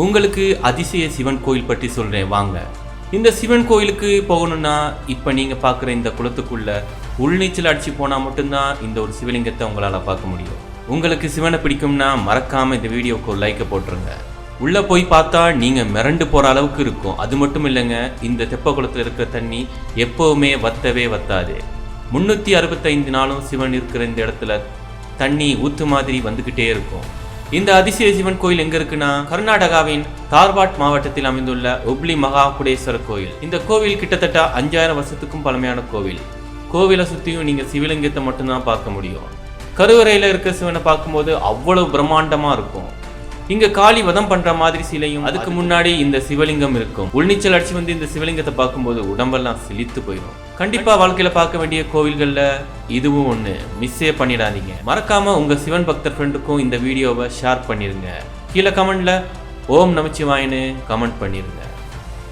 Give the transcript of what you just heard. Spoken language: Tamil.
உங்களுக்கு அதிசய சிவன் கோயில் பற்றி சொல்றேன் வாங்க. இந்த சிவன் கோயிலுக்கு போகணும்னா இப்போ நீங்கள் பார்க்குற இந்த குளத்துக்குள்ள உள்நீச்சல் அடிச்சு போனால் மட்டும்தான் இந்த ஒரு சிவலிங்கத்தை உங்களால் பார்க்க முடியும். உங்களுக்கு சிவனை பிடிக்கும்னா மறக்காமல் இந்த வீடியோவுக்கு ஒரு லைக்கை போட்டுருங்க. உள்ளே போய் பார்த்தா நீங்கள் மிரண்டு போகிற அளவுக்கு இருக்கும். அது மட்டும் இல்லைங்க, இந்த தெப்ப குளத்தில் இருக்கிற தண்ணி எப்போவுமே வத்தவே வத்தாது. 365 நாளும் சிவன் இருக்கிற இந்த இடத்துல தண்ணி ஊத்து மாதிரி வந்துக்கிட்டே இருக்கும். இந்த அதிசய சிவன் கோயில் எங்க இருக்குன்னா கர்நாடகாவின் தார்வாட் மாவட்டத்தில் அமைந்துள்ள உப்ளி மகாகுடேஸ்வரர் கோயில். இந்த கோவில் கிட்டத்தட்ட 5000 வருஷத்துக்கும் பழமையான கோவில். கோவிலை சுற்றியும் நீங்க சிவலிங்கத்தை மட்டும்தான் பார்க்க முடியும். கருவறையில இருக்க சிவனை பார்க்கும்போது அவ்வளவு பிரம்மாண்டமா இருக்கும். இங்க காளி வதம் பண்ற மாதிரி சிலையும் அதுக்கு முன்னாடி இந்த சிவலிங்கம் இருக்கும். உள்நீச்சல் அடிச்சு வந்து இந்த சிவலிங்கத்தை பார்க்கும்போது உடம்பெல்லாம் சிலித்து போயிடும். கண்டிப்பா வாழ்க்கையில பார்க்க வேண்டிய கோவில்கள்ல இதுவும் ஒண்ணு. மிஸ்ஸே பண்ணிடாதீங்க. மறக்காம உங்க சிவன் பக்தர் ஃப்ரெண்டுக்கும் இந்த வீடியோவை ஷேர் பண்ணிருங்க. கீழே கமெண்ட்ல ஓம் நமச்சிவாயன்னு கமெண்ட் பண்ணிருங்க.